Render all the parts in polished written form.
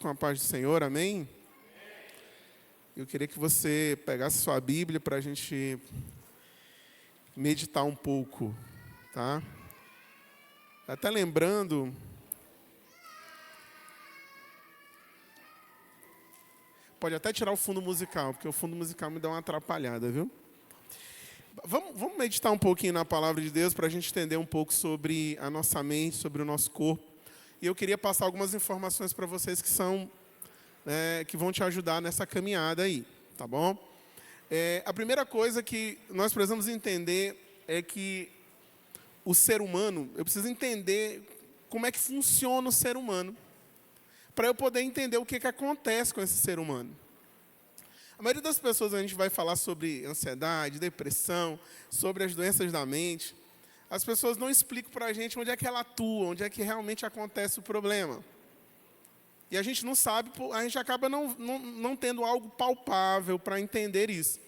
Com a paz do Senhor, amém? Eu queria que você pegasse sua Bíblia para a gente meditar um pouco, tá? Até lembrando, pode até tirar o fundo musical, porque o fundo musical me dá uma atrapalhada, viu? Vamos meditar um pouquinho na palavra de Deus para a gente entender um pouco sobre a nossa mente, sobre o nosso corpo. E eu queria passar algumas informações para vocês que vão te ajudar nessa caminhada aí, tá bom? A primeira coisa que nós precisamos entender é que o ser humano, eu preciso entender como é que funciona o ser humano, para eu poder entender o que acontece com esse ser humano. A maioria das pessoas, a gente vai falar sobre ansiedade, depressão, sobre as doenças da mente. As pessoas não explicam para a gente onde é que ela atua, onde é que realmente acontece o problema. E a gente não sabe, a gente acaba não tendo algo palpável para entender isso.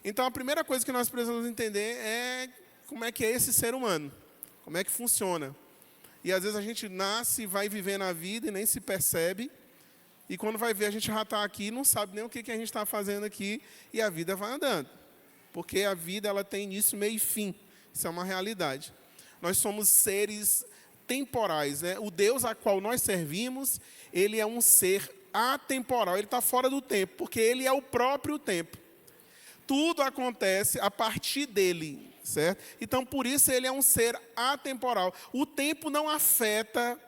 Então, a primeira coisa que nós precisamos entender é como é que é esse ser humano, como é que funciona. E às vezes a gente nasce, vai vivendo a vida e nem se percebe. E quando vai ver, a gente já está aqui e não sabe nem o que a gente está fazendo aqui. E a vida vai andando. Porque a vida ela tem início, meio e fim. Isso é uma realidade. Nós somos seres temporais, né? O Deus a qual nós servimos, ele é um ser atemporal. Ele está fora do tempo, porque ele é o próprio tempo. Tudo acontece a partir dele, certo? Então, por isso, ele é um ser atemporal. O tempo não afeta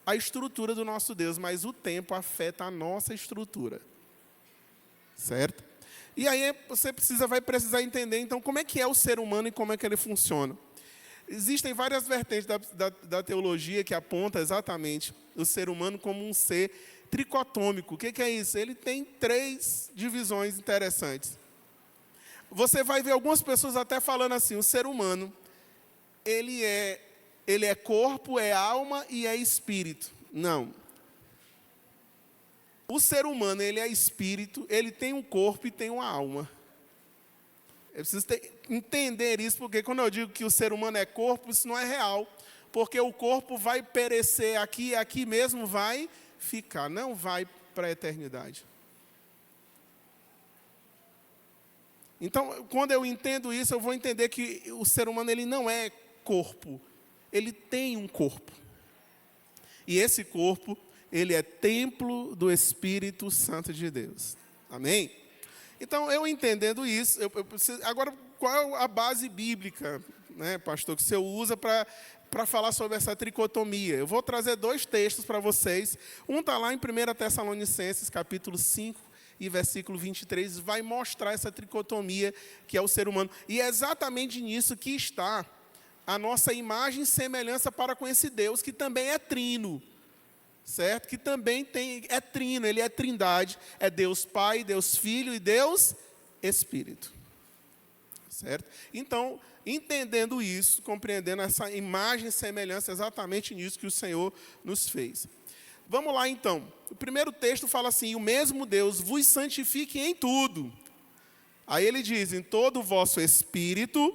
a estrutura do nosso Deus, mas o tempo afeta a nossa estrutura, certo? E aí você vai precisar entender, então, como é que é o ser humano e como é que ele funciona. Existem várias vertentes da teologia que apontam exatamente o ser humano como um ser tricotômico. O que é isso? Ele tem 3 divisões interessantes. Você vai ver algumas pessoas até falando assim, o ser humano, ele é corpo, é alma e é espírito. Não. O ser humano, ele é espírito, ele tem um corpo e tem uma alma. Eu preciso entender isso, porque quando eu digo que o ser humano é corpo, isso não é real. Porque o corpo vai perecer aqui, e aqui mesmo vai ficar, não vai para a eternidade. Então, quando eu entendo isso, eu vou entender que o ser humano ele não é corpo, ele tem um corpo. E esse corpo, ele é templo do Espírito Santo de Deus. Amém? Então, eu entendendo isso, eu preciso, agora, qual é a base bíblica, né, pastor, que você usa para falar sobre essa tricotomia? Eu vou trazer 2 textos para vocês. Um está lá em 1 Tessalonicenses, capítulo 5, e versículo 23, vai mostrar essa tricotomia que é o ser humano. E é exatamente nisso que está a nossa imagem e semelhança para com esse Deus, que também é trino. Certo? Que também é trino, ele é trindade, é Deus Pai, Deus Filho e Deus Espírito. Certo? Então, entendendo isso, compreendendo essa imagem e semelhança, exatamente nisso que o Senhor nos fez. Vamos lá então. O primeiro texto fala assim, o mesmo Deus vos santifique em tudo. Aí ele diz, em todo o vosso espírito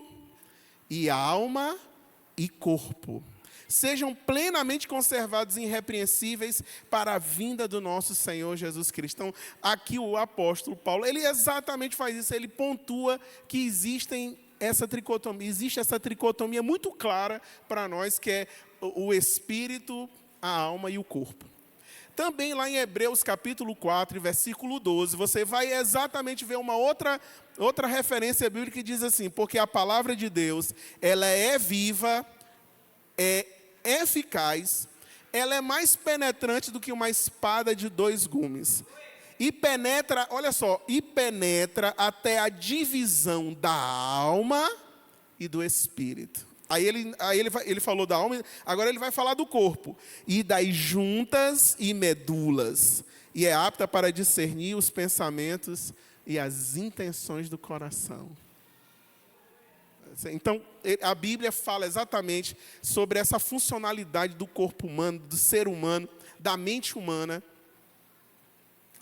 e alma e corpo. Sejam plenamente conservados e irrepreensíveis para a vinda do nosso Senhor Jesus Cristo. Então, aqui o apóstolo Paulo, ele exatamente faz isso, ele pontua que existe essa tricotomia muito clara para nós, que é o espírito, a alma e o corpo. Também lá em Hebreus capítulo 4, versículo 12, você vai exatamente ver uma outra referência bíblica que diz assim, porque a palavra de Deus, ela é viva, é eficaz, ela é mais penetrante do que uma espada de 2 gumes. E penetra, olha só, e penetra até a divisão da alma e do espírito. Aí ele falou da alma, agora ele vai falar do corpo. E das juntas e medulas. E é apta para discernir os pensamentos e as intenções do coração. Então, a Bíblia fala exatamente sobre essa funcionalidade do corpo humano, do ser humano, da mente humana.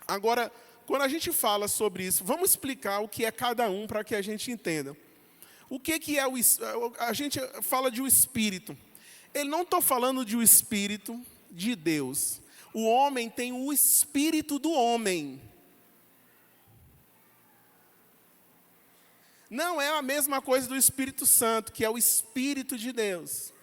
Agora, quando a gente fala sobre isso, vamos explicar o que é cada um para que a gente entenda. O que é a gente fala de um espírito. Ele não está falando de um espírito de Deus. o homem tem o espírito do homem. Não é a mesma coisa do Espírito Santo, que é o Espírito de Deus.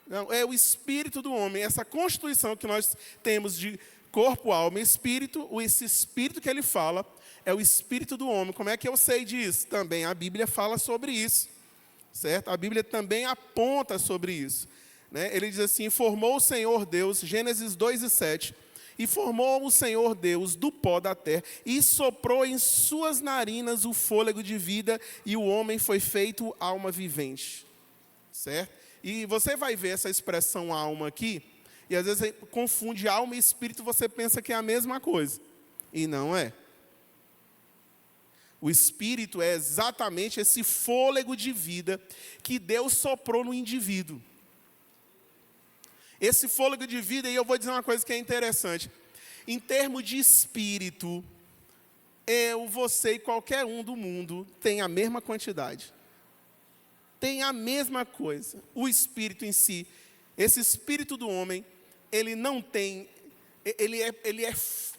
Não, é o espírito do homem. Essa constituição que nós temos de corpo, alma e espírito, esse espírito que ele fala, é o espírito do homem. Como é que eu sei disso? Também a Bíblia fala sobre isso. Certo? A Bíblia também aponta sobre isso. Né? Ele diz assim, formou o Senhor Deus, Gênesis 2:7, e formou o Senhor Deus do pó da terra, e soprou em suas narinas o fôlego de vida, e o homem foi feito alma vivente. Certo? E você vai ver essa expressão alma aqui, e às vezes você confunde alma e espírito, você pensa que é a mesma coisa. E não é. O espírito é exatamente esse fôlego de vida que Deus soprou no indivíduo. Esse fôlego de vida, e eu vou dizer uma coisa que é interessante. Em termos de espírito, eu, você e qualquer um do mundo tem a mesma quantidade. Tem a mesma coisa. O espírito em si, esse espírito do homem, ele não tem, ele é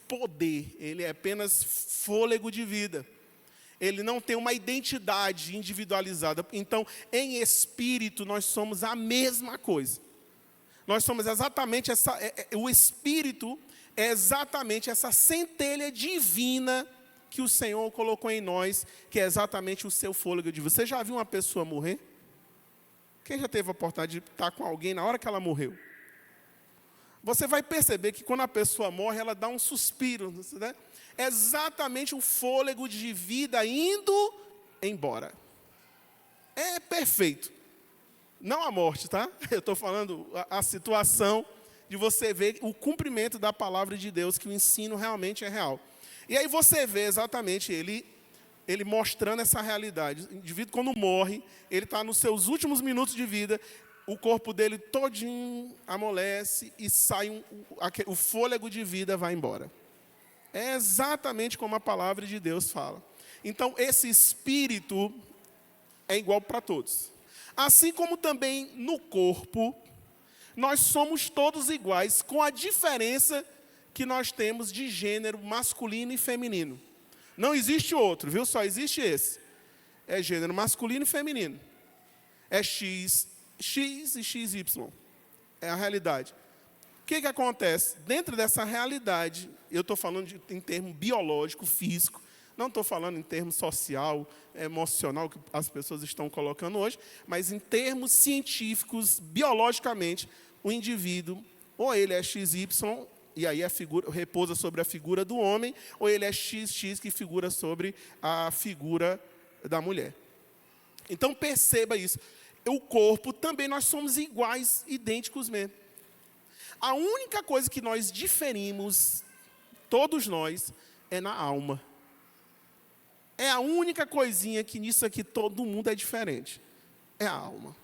poder, ele é apenas fôlego de vida. Ele não tem uma identidade individualizada. Então, em espírito, nós somos a mesma coisa. Nós somos exatamente essa... o espírito é exatamente essa centelha divina que o Senhor colocou em nós, que é exatamente o seu fôlego de vida. Você já viu uma pessoa morrer? Quem já teve a oportunidade de estar com alguém na hora que ela morreu? Você vai perceber que quando a pessoa morre, ela dá um suspiro, né? É exatamente o fôlego de vida indo embora. É perfeito. Não a morte, tá? Eu estou falando a situação de você ver o cumprimento da palavra de Deus, que o ensino realmente é real. E aí você vê exatamente ele mostrando essa realidade. O indivíduo, quando morre, ele está nos seus últimos minutos de vida, o corpo dele todinho amolece e sai o fôlego de vida vai embora. É exatamente como a palavra de Deus fala. Então, esse espírito é igual para todos. Assim como também no corpo, nós somos todos iguais, com a diferença que nós temos de gênero masculino e feminino. Não existe outro, viu? Só existe esse. É gênero masculino e feminino. É X e XY. É a realidade. O que acontece? Dentro dessa realidade, eu estou falando em termo biológico, físico, não estou falando em termos social, emocional, que as pessoas estão colocando hoje, mas em termos científicos, biologicamente, o indivíduo, ou ele é XY, e aí a figura repousa sobre a figura do homem, ou ele é XX, que figura sobre a figura da mulher. Então, perceba isso. O corpo, também nós somos iguais, idênticos mesmo. A única coisa que nós diferimos, todos nós, é na alma. É a única coisinha que nisso aqui todo mundo é diferente. É a alma.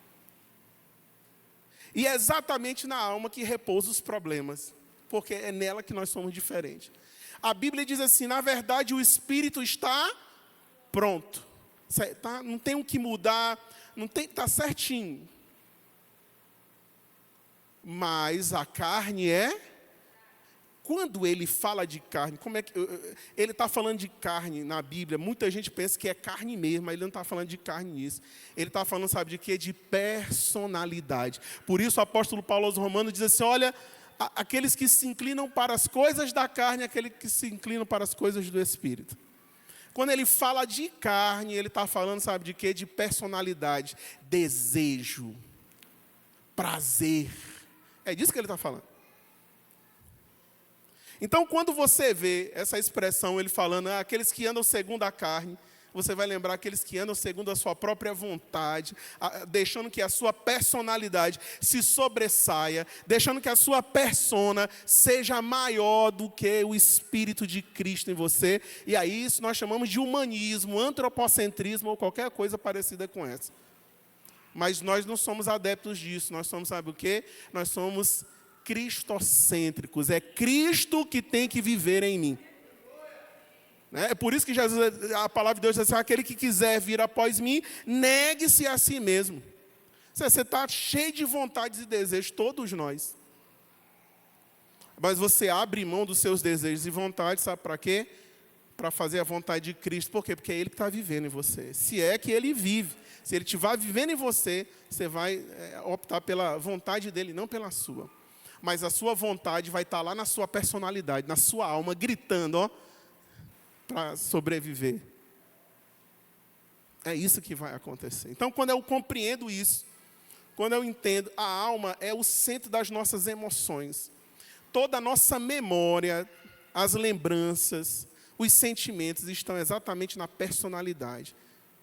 E é exatamente na alma que repousa os problemas. Porque é nela que nós somos diferentes. A Bíblia diz assim, na verdade o Espírito está pronto. Não tem o que mudar, está certinho. Mas a carne é... Quando ele fala de carne, como é que ele está falando de carne na Bíblia? Muita gente pensa que é carne mesmo, mas ele não está falando de carne nisso. Ele está falando, sabe de quê? De personalidade. Por isso o apóstolo Paulo aos Romanos diz assim, olha, aqueles que se inclinam para as coisas da carne, aqueles que se inclinam para as coisas do Espírito. Quando ele fala de carne, ele está falando, sabe de quê? De personalidade, desejo, prazer. É disso que ele está falando. Então, quando você vê essa expressão, ele falando, aqueles que andam segundo a carne, você vai lembrar aqueles que andam segundo a sua própria vontade, deixando que a sua personalidade se sobressaia, deixando que a sua persona seja maior do que o Espírito de Cristo em você. E aí isso nós chamamos de humanismo, antropocentrismo ou qualquer coisa parecida com essa. Mas nós não somos adeptos disso, nós somos, sabe o quê? Nós somos cristocêntricos, é Cristo que tem que viver em mim. É por isso que Jesus, a palavra de Deus diz assim, aquele que quiser vir após mim, negue-se a si mesmo. Você está cheio de vontades e desejos, todos nós. Mas você abre mão dos seus desejos e vontades, sabe para quê? Para fazer a vontade de Cristo. Por quê? Porque é Ele que está vivendo em você. Se é que Ele vive. Se Ele estiver vivendo em você, você vai optar pela vontade dEle, não pela sua. Mas a sua vontade vai estar lá na sua personalidade, na sua alma, gritando, para sobreviver. É isso que vai acontecer. Então, quando eu compreendo isso, quando eu entendo, a alma é o centro das nossas emoções. Toda a nossa memória, as lembranças, os sentimentos estão exatamente na personalidade,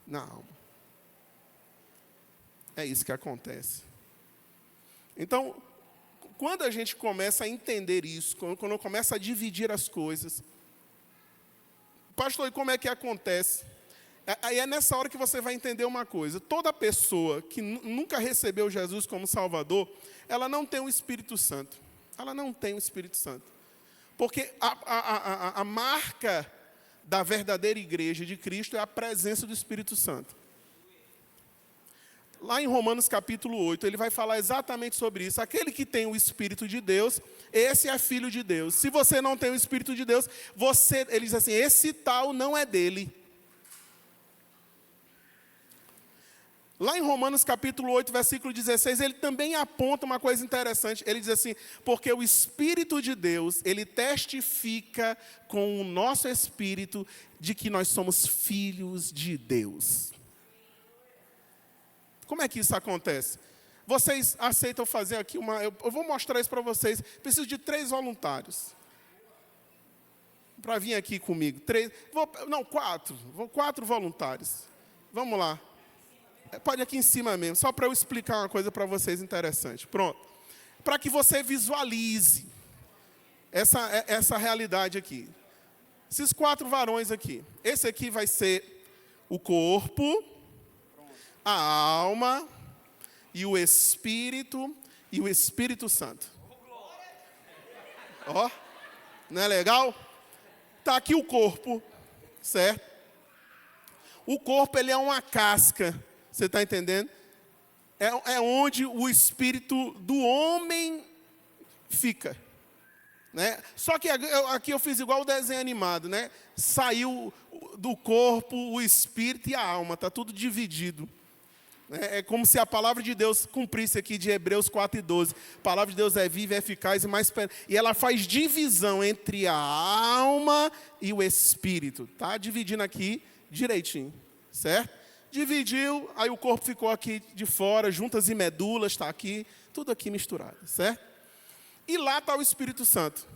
na alma. É isso que acontece. Então, quando a gente começa a entender isso, quando começa a dividir as coisas, pastor, e como é que acontece? Aí é nessa hora que você vai entender uma coisa. Toda pessoa que nunca recebeu Jesus como Salvador, ela não tem o Espírito Santo. Ela não tem o Espírito Santo. Porque a marca da verdadeira igreja de Cristo é a presença do Espírito Santo. Lá em Romanos capítulo 8, ele vai falar exatamente sobre isso. Aquele que tem o Espírito de Deus, esse é filho de Deus. Se você não tem o Espírito de Deus, ele diz assim, esse tal não é dele. Lá em Romanos capítulo 8, versículo 16, ele também aponta uma coisa interessante. Ele diz assim, porque o Espírito de Deus, ele testifica com o nosso espírito de que nós somos filhos de Deus. Como é que isso acontece? Vocês aceitam fazer aqui eu vou mostrar isso para vocês. Preciso de 3 voluntários. Para vir aqui comigo. 4 voluntários. Vamos lá. Pode ir aqui em cima mesmo, só para eu explicar uma coisa para vocês interessante. Pronto. Para que você visualize essa realidade aqui. Esses 4 varões aqui. Esse aqui vai ser o corpo, a alma e o Espírito Santo. Ó, não é legal? Está aqui o corpo, certo? O corpo, ele é uma casca. Você está entendendo? É onde o espírito do homem fica. Né? Só que aqui eu fiz igual o desenho animado. Né? Saiu do corpo o espírito e a alma. Está tudo dividido. É como se a palavra de Deus cumprisse aqui de Hebreus 4:12. A palavra de Deus é viva, é eficaz e mais... E ela faz divisão entre a alma e o espírito. Está dividindo aqui direitinho. Certo? Dividiu, aí o corpo ficou aqui de fora, juntas e medulas, está aqui, tudo aqui misturado, certo? E lá está o Espírito Santo.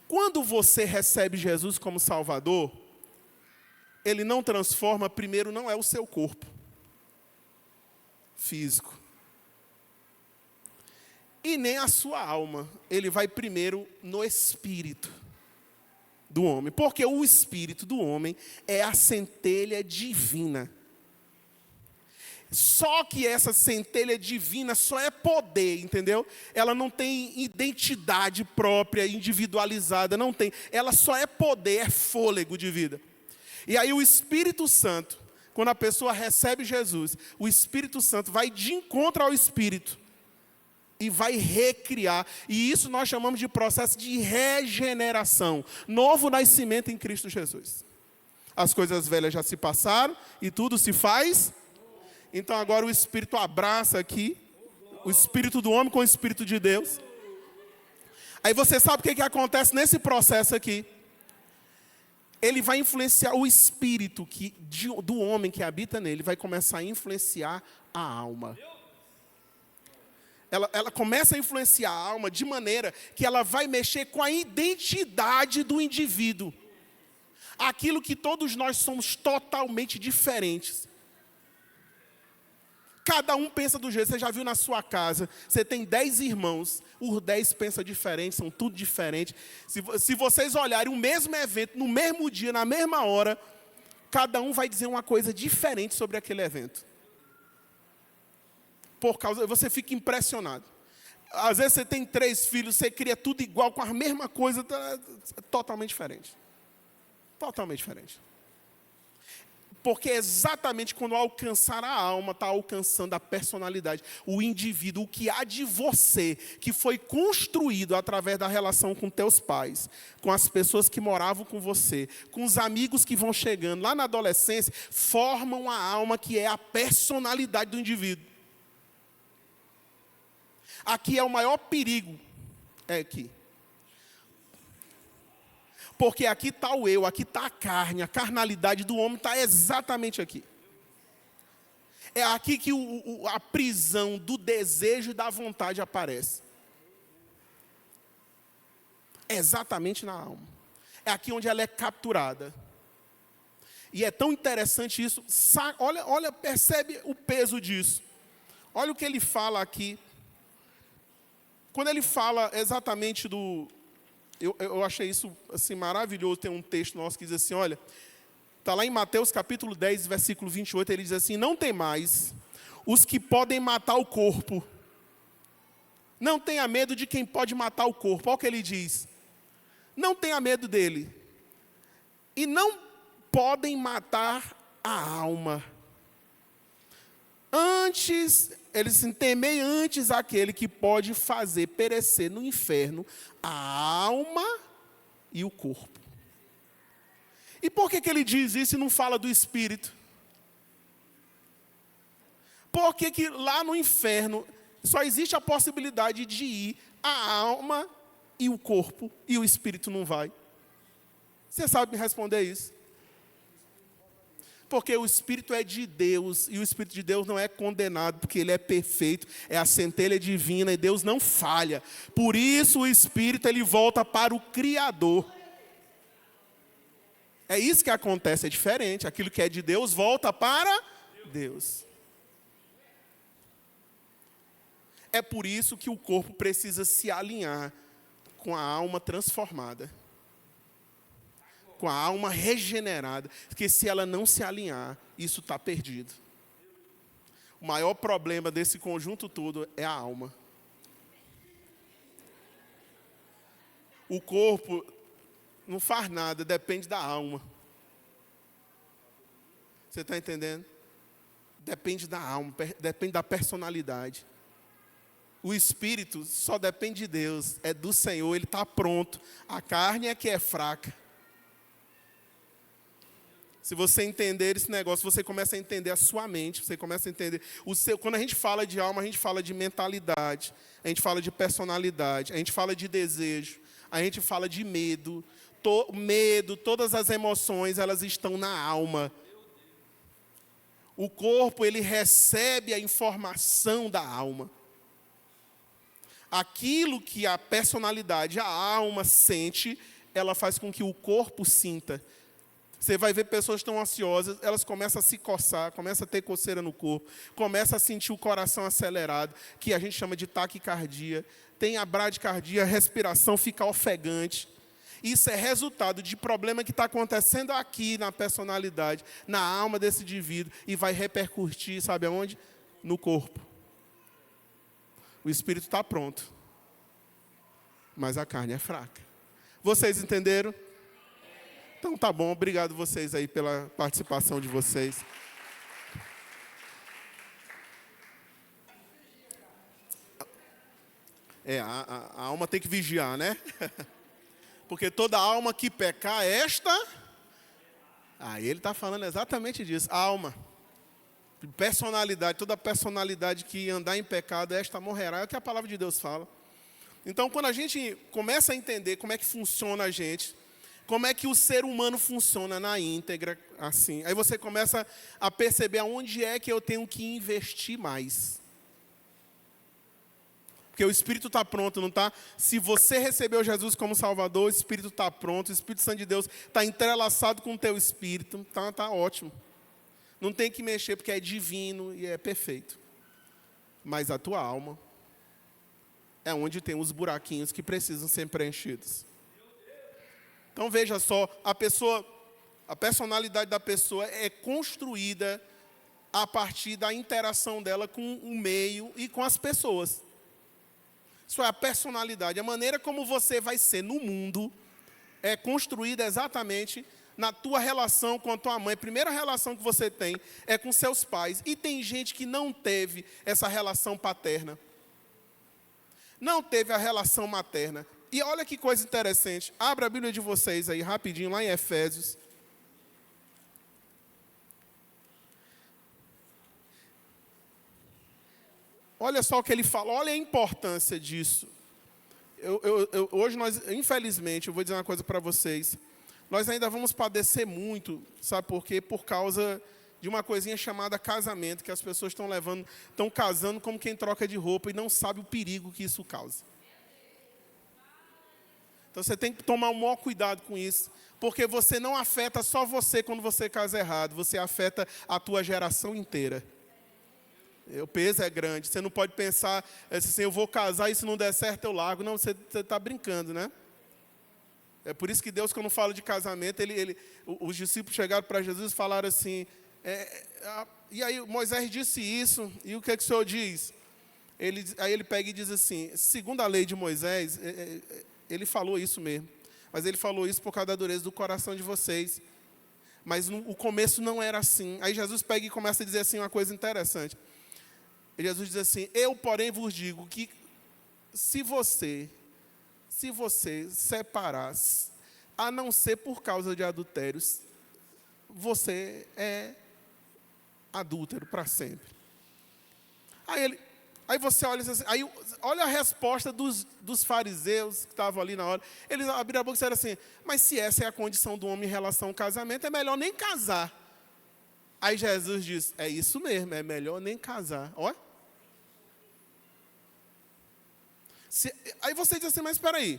Quando você recebe Jesus como Salvador, Ele não transforma, primeiro não é o seu corpo físico. E nem a sua alma, Ele vai primeiro no Espírito do homem. Porque o Espírito do homem é a centelha divina. Só que essa centelha divina só é poder, entendeu? Ela não tem identidade própria, individualizada, não tem. Ela só é poder, é fôlego de vida. E aí o Espírito Santo, quando a pessoa recebe Jesus, o Espírito Santo vai de encontro ao Espírito e vai recriar. E isso nós chamamos de processo de regeneração. Novo nascimento em Cristo Jesus. As coisas velhas já se passaram e tudo se faz. Então agora o Espírito abraça aqui, o Espírito do homem com o Espírito de Deus. Aí você sabe o que acontece nesse processo aqui. Ele vai influenciar o Espírito do homem que habita nele, vai começar a influenciar a alma. Ela começa a influenciar a alma de maneira que ela vai mexer com a identidade do indivíduo. Aquilo que todos nós somos totalmente diferentes. Cada um pensa do jeito. Você já viu na sua casa, você tem 10 irmãos, os 10 pensam diferente, são tudo diferente. Se vocês olharem o mesmo evento, no mesmo dia, na mesma hora, cada um vai dizer uma coisa diferente sobre aquele evento. Você fica impressionado. Às vezes você tem 3 filhos, você cria tudo igual, com a mesma coisa, totalmente diferente. Totalmente diferente. Porque exatamente quando alcançar a alma, está alcançando a personalidade, o indivíduo, o que há de você, que foi construído através da relação com teus pais, com as pessoas que moravam com você, com os amigos que vão chegando, lá na adolescência, formam a alma que é a personalidade do indivíduo. Aqui é o maior perigo, é aqui. Porque aqui está o eu, aqui está a carne, a carnalidade do homem está exatamente aqui. É aqui que a prisão do desejo e da vontade aparece. É exatamente na alma. É aqui onde ela é capturada. E é tão interessante isso. Olha, percebe o peso disso. Olha o que ele fala aqui. Quando ele fala exatamente do... Eu achei isso assim, maravilhoso. Tem um texto nosso que diz assim, olha, está lá em Mateus capítulo 10, versículo 28, ele diz assim, não temais os que podem matar o corpo. Não tenha medo de quem pode matar o corpo. Olha o que ele diz. Não tenha medo dele. E não podem matar a alma. Antes, eles se temem antes aquele que pode fazer perecer no inferno a alma e o corpo. E por que ele diz isso e não fala do espírito? Porque que lá no inferno só existe a possibilidade de ir a alma e o corpo, e o espírito não vai? Você sabe me responder isso? Porque o Espírito é de Deus, e o Espírito de Deus não é condenado, porque ele é perfeito, é a centelha divina, e Deus não falha. Por isso o Espírito ele volta para o Criador. É isso que acontece, é diferente. Aquilo que é de Deus volta para Deus. É por isso que o corpo precisa se alinhar com a alma transformada, com a alma regenerada, porque se ela não se alinhar, isso está perdido. O maior problema desse conjunto todo é a alma. O corpo não faz nada, depende da alma. Você está entendendo? Depende da alma, depende da personalidade. O espírito só depende de Deus, é do Senhor, ele está pronto. A carne é que é fraca. Se você entender esse negócio, você começa a entender a sua mente, você começa a entender quando a gente fala de alma, a gente fala de mentalidade, a gente fala de personalidade, a gente fala de desejo, a gente fala de medo. Medo, todas as emoções, elas estão na alma. O corpo, ele recebe a informação da alma. Aquilo que a personalidade, a alma sente, ela faz com que o corpo sinta. Você vai ver pessoas tão ansiosas, elas começam a se coçar, começam a ter coceira no corpo, começam a sentir o coração acelerado, que a gente chama de taquicardia, tem a bradicardia, a respiração fica ofegante. Isso é resultado de problema que está acontecendo aqui na personalidade, na alma desse indivíduo, e vai repercutir, sabe aonde? No corpo. O espírito está pronto, mas a carne é fraca. Vocês entenderam? Então tá bom, obrigado vocês aí pela participação de vocês. A alma tem que vigiar, né? Porque toda alma que pecar, Aí ele está falando exatamente disso. Alma, personalidade, toda personalidade que andar em pecado, esta morrerá. É o que a palavra de Deus fala. Então, quando a gente começa a entender como é que funciona a gente, como é que o ser humano funciona na íntegra, assim. Aí você começa a perceber aonde é que eu tenho que investir mais. Porque o Espírito está pronto, não está? Se você recebeu Jesus como Salvador, o Espírito está pronto, o Espírito Santo de Deus está entrelaçado com o teu Espírito, tá ótimo. Não tem que mexer porque é divino e é perfeito. Mas a tua alma é onde tem os buraquinhos que precisam ser preenchidos. Então veja só, a personalidade da pessoa é construída a partir da interação dela com o meio e com as pessoas. Isso é a personalidade, a maneira como você vai ser no mundo é construída exatamente na tua relação com a tua mãe. A primeira relação que você tem é com seus pais. E tem gente que não teve essa relação paterna. Não teve a relação materna. E olha que coisa interessante. Abra a Bíblia de vocês aí, rapidinho, lá em Efésios. Olha só o que ele fala, olha a importância disso. Hoje nós, infelizmente, eu vou dizer uma coisa para vocês. Nós ainda vamos padecer muito, sabe por quê? Por causa de uma coisinha chamada casamento, que as pessoas estão casando como quem troca de roupa e não sabe o perigo que isso causa. Então você tem que tomar o maior cuidado com isso, porque você não afeta só você quando você casa errado, você afeta a tua geração inteira. O peso é grande. Você não pode pensar assim, eu vou casar e se não der certo eu largo. Não, você está brincando, né? É por isso que Deus, quando fala de casamento, os discípulos chegaram para Jesus e falaram assim, e aí Moisés disse isso, e o que o Senhor diz? Aí ele pega e diz assim, segundo a lei de Moisés, ele falou isso mesmo, mas ele falou isso por causa da dureza do coração de vocês. Mas o começo não era assim. Aí Jesus pega e começa a dizer assim uma coisa interessante. Jesus diz assim, eu, porém, vos digo que se você separar, a não ser por causa de adultérios, você é adúltero para sempre. Aí você olha assim, olha a resposta dos fariseus que estavam ali na hora. Eles abriram a boca e disseram assim, mas se essa é a condição do homem em relação ao casamento, é melhor nem casar. Aí Jesus diz, é isso mesmo, é melhor nem casar. Olha. Aí você diz assim, mas espera aí.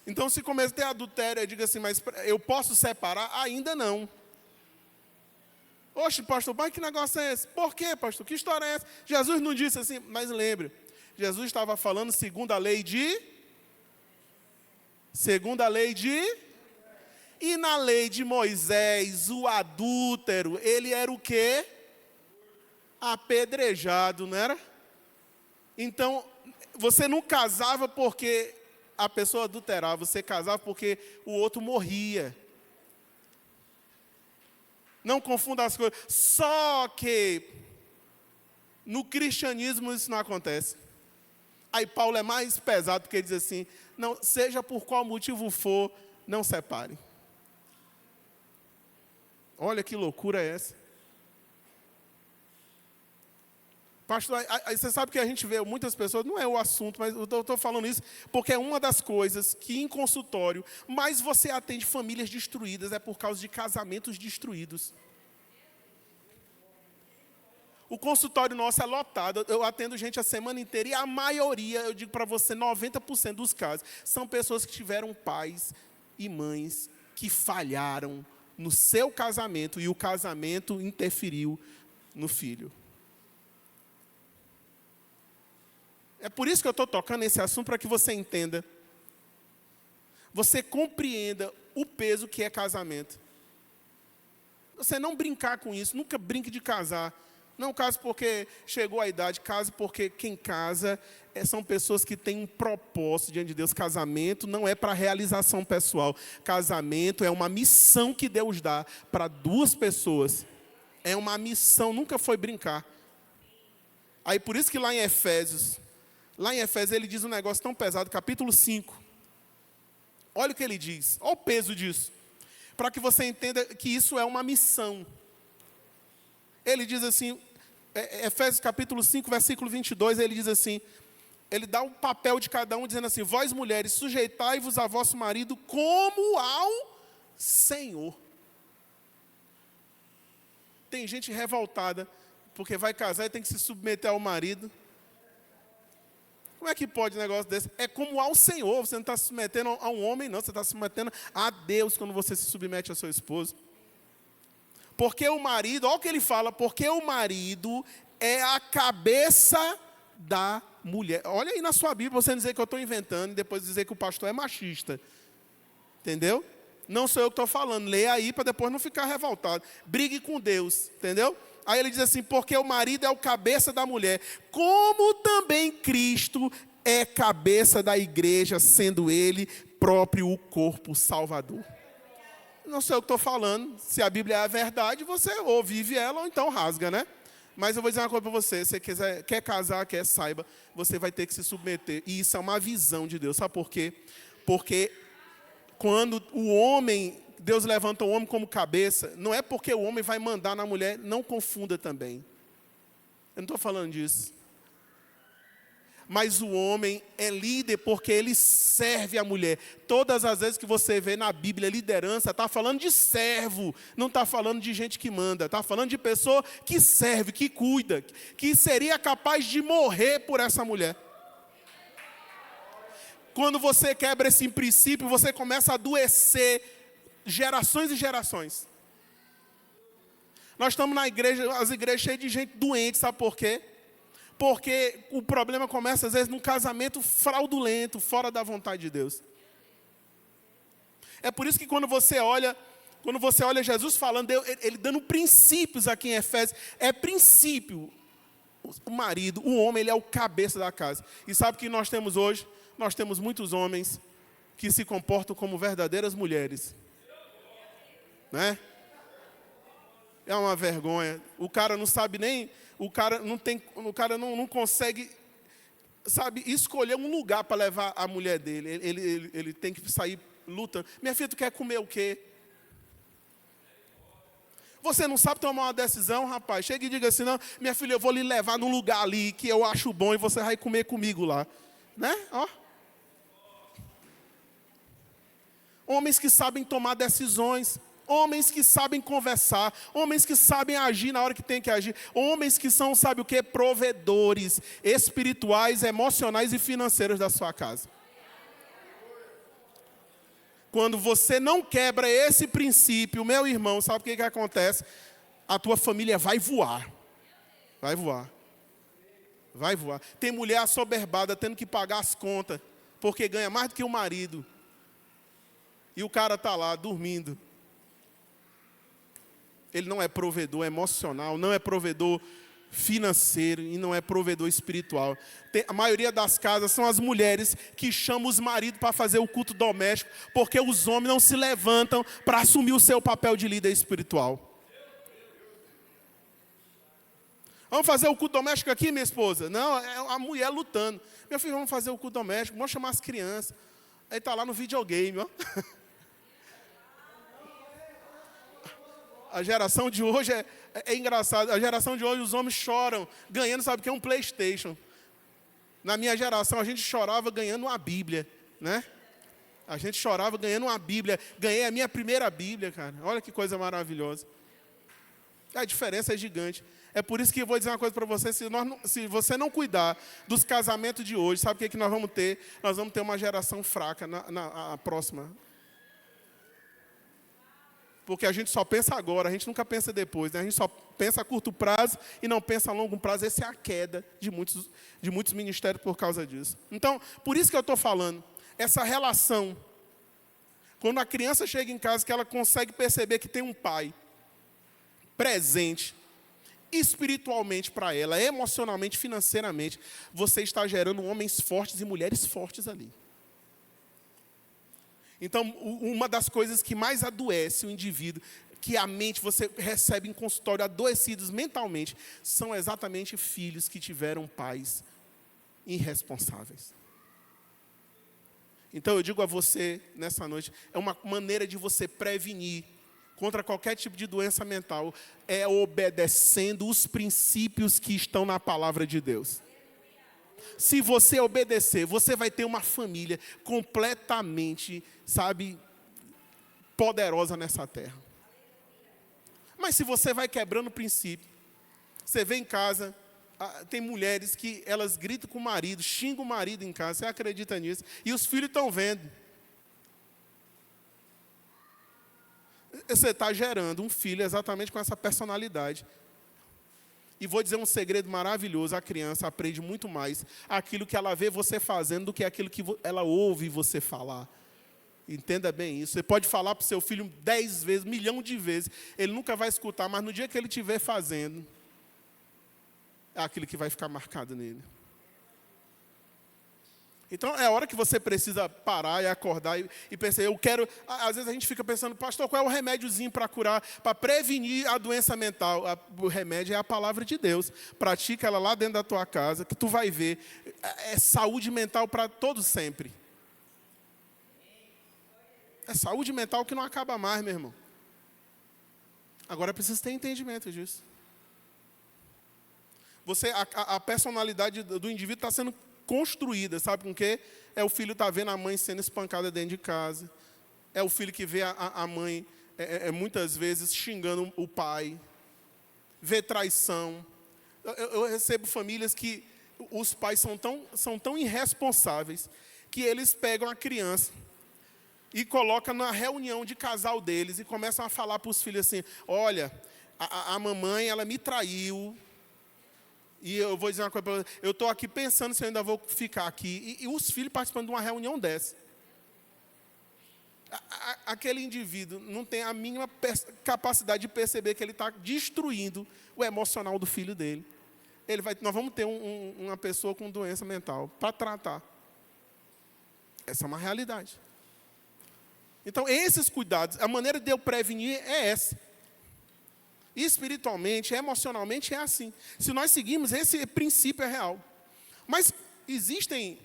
Então, se começa a ter adultério, eu digo assim, mas eu posso separar? Ainda não. Oxe, pastor, mas que negócio é esse? Por quê, pastor? Que história é essa? Jesus não disse assim, mas lembre, Jesus estava falando segundo a lei de... E na lei de Moisés, o adúltero, ele era o quê? Apedrejado, não era? Então, você não casava porque a pessoa adulterava, você casava porque o outro morria. Não confunda as coisas. Só que no cristianismo isso não acontece. Aí Paulo é mais pesado, porque ele diz assim, não, seja por qual motivo for, não separe. Olha que loucura é essa. Pastor, aí você sabe que a gente vê muitas pessoas, não é o assunto, mas eu estou falando isso porque é uma das coisas que em consultório, mais você atende famílias destruídas, é por causa de casamentos destruídos. O consultório nosso é lotado, eu atendo gente a semana inteira e a maioria, eu digo para você, 90% dos casos, são pessoas que tiveram pais e mães que falharam no seu casamento e o casamento interferiu no filho. É por isso que eu estou tocando nesse assunto, para que você entenda. Você compreenda o peso que é casamento. Você não brincar com isso, nunca brinque de casar. Não case porque chegou a idade, case porque quem casa são pessoas que têm um propósito diante de Deus. Casamento não é para realização pessoal. Casamento é uma missão que Deus dá para duas pessoas. É uma missão, nunca foi brincar. Aí por isso que lá em Efésios ele diz um negócio tão pesado, capítulo 5. Olha o que ele diz, olha o peso disso. Para que você entenda que isso é uma missão. Ele diz assim, Efésios capítulo 5, versículo 22, ele diz assim, ele dá o papel de cada um, dizendo assim, vós mulheres, sujeitai-vos a vosso marido como ao Senhor. Tem gente revoltada, porque vai casar e tem que se submeter ao marido. Como é que pode um negócio desse? É como ao Senhor, você não está se submetendo a um homem, não, você está se submetendo a Deus quando você se submete ao seu esposo. Porque o marido, olha o que ele fala, porque o marido é a cabeça da mulher. Olha aí na sua Bíblia, você não dizer que eu estou inventando e depois dizer que o pastor é machista. Entendeu? Não sou eu que estou falando, leia aí para depois não ficar revoltado. Brigue com Deus, entendeu? Aí ele diz assim, porque o marido é o cabeça da mulher, como também Cristo é cabeça da igreja, sendo ele próprio o corpo salvador. não sei o que estou falando. Se a Bíblia é a verdade, você ou vive ela ou então rasga, né? Mas eu vou dizer uma coisa para você. Se você quer casar, saiba, você vai ter que se submeter. E isso é uma visão de Deus. Sabe por quê? Porque quando o homem, Deus levanta o homem como cabeça, não é porque o homem vai mandar na mulher, não confunda também. Eu não estou falando disso. Mas o homem é líder porque ele serve a mulher. Todas as vezes que você vê na Bíblia liderança, está falando de servo, não está falando de gente que manda, está falando de pessoa que serve, que cuida, que seria capaz de morrer por essa mulher. Quando você quebra esse princípio, você começa a adoecer gerações e gerações. Nós estamos na igreja, as igrejas cheias de gente doente, sabe por quê? Porque o problema começa, às vezes, num casamento fraudulento, fora da vontade de Deus. É por isso que quando você olha Jesus falando, ele dando princípios aqui em Efésios, é princípio. O marido, o homem, ele é o cabeça da casa. E sabe o que nós temos hoje? Nós temos muitos homens que se comportam como verdadeiras mulheres. Né? É uma vergonha. O cara não sabe nem... O cara não consegue, sabe, escolher um lugar para levar a mulher dele. Ele tem que sair lutando. Minha filha, tu quer comer o quê? Você não sabe tomar uma decisão, rapaz? Chega e diga assim, não, minha filha, eu vou lhe levar num lugar ali que eu acho bom e você vai comer comigo lá. Né? Ó. Homens que sabem tomar decisões. Homens que sabem conversar, homens que sabem agir na hora que tem que agir, homens que são, sabe o que? Provedores espirituais, emocionais e financeiros da sua casa. Quando você não quebra esse princípio, meu irmão, sabe o que acontece? A tua família vai voar. Vai voar. Vai voar. Tem mulher assoberbada tendo que pagar as contas, porque ganha mais do que o marido. E o cara está lá dormindo. Ele não é provedor emocional, não é provedor financeiro e não é provedor espiritual. A maioria das casas são as mulheres que chamam os maridos para fazer o culto doméstico, porque os homens não se levantam para assumir o seu papel de líder espiritual. Vamos fazer o culto doméstico aqui, minha esposa? Não, é a mulher lutando. Meu filho, vamos fazer o culto doméstico, vamos chamar as crianças. Aí está lá no videogame, ó. A geração de hoje é engraçado. A geração de hoje, os homens choram ganhando, sabe o que é um PlayStation. Na minha geração, a gente chorava ganhando uma Bíblia, né? A gente chorava ganhando uma Bíblia. Ganhei a minha primeira Bíblia, cara. Olha que coisa maravilhosa. A diferença é gigante. É por isso que eu vou dizer uma coisa para você. Se você não cuidar dos casamentos de hoje, sabe o que nós vamos ter? Nós vamos ter uma geração fraca na próxima. Porque a gente só pensa agora, a gente nunca pensa depois, né? A gente só pensa a curto prazo e não pensa a longo prazo. Essa é a queda de muitos ministérios por causa disso. Então, por isso que eu estou falando, essa relação, quando a criança chega em casa, que ela consegue perceber que tem um pai presente, espiritualmente para ela, emocionalmente, financeiramente, você está gerando homens fortes e mulheres fortes ali. Então, uma das coisas que mais adoece o indivíduo, que a mente você recebe em consultório adoecidos mentalmente, são exatamente filhos que tiveram pais irresponsáveis. Então, eu digo a você, nessa noite, é uma maneira de você prevenir contra qualquer tipo de doença mental, é obedecendo os princípios que estão na palavra de Deus. Se você obedecer, você vai ter uma família completamente, sabe, poderosa nessa terra. Mas se você vai quebrando o princípio, você vem em casa, tem mulheres que elas gritam com o marido, xingam o marido em casa, você acredita nisso? E os filhos estão vendo. Você está gerando um filho exatamente com essa personalidade. E vou dizer um segredo maravilhoso, a criança aprende muito mais aquilo que ela vê você fazendo do que aquilo que ela ouve você falar. Entenda bem isso. Você pode falar para o seu filho 10 vezes, 1 milhão de vezes, ele nunca vai escutar, mas no dia que ele estiver fazendo, é aquilo que vai ficar marcado nele. Então, é a hora que você precisa parar e acordar e pensar, eu quero... Às vezes a gente fica pensando, pastor, qual é o remédiozinho para curar, para prevenir a doença mental? O remédio é a palavra de Deus. Pratica ela lá dentro da tua casa, que tu vai ver. É saúde mental para todos sempre. É saúde mental que não acaba mais, meu irmão. Agora precisa ter entendimento disso. A personalidade do indivíduo está sendo construída, sabe com o quê? É o filho tá vendo a mãe sendo espancada dentro de casa. É o filho que vê a mãe, muitas vezes, xingando o pai. Vê traição. Eu recebo famílias que os pais são tão irresponsáveis que eles pegam a criança e colocam na reunião de casal deles e começam a falar para os filhos assim, olha, a mamãe, ela me traiu. E eu vou dizer uma coisa para você, eu estou aqui pensando se eu ainda vou ficar aqui. E os filhos participando de uma reunião dessa. Aquele indivíduo não tem a mínima capacidade de perceber que ele está destruindo o emocional do filho dele. Nós vamos ter uma pessoa com doença mental para tratar. Essa é uma realidade. Então, esses cuidados, a maneira de eu prevenir é essa. Espiritualmente, emocionalmente é assim. Se nós seguirmos, esse princípio é real. Mas existem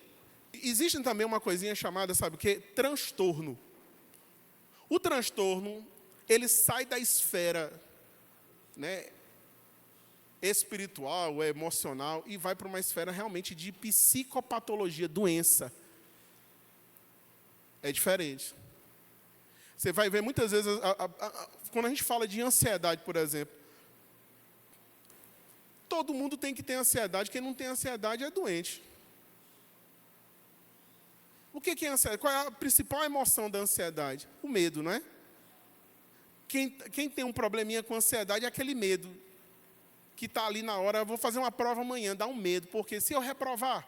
também uma coisinha chamada, sabe o quê? Transtorno. O transtorno, ele sai da esfera, né, espiritual, emocional, e vai para uma esfera realmente de psicopatologia, doença. É diferente. Você vai ver muitas vezes, quando a gente fala de ansiedade, por exemplo, todo mundo tem que ter ansiedade, quem não tem ansiedade é doente. O que é ansiedade? Qual é a principal emoção da ansiedade? O medo, não é? Quem tem um probleminha com ansiedade é aquele medo, que está ali na hora, eu vou fazer uma prova amanhã, dá um medo, porque se eu reprovar...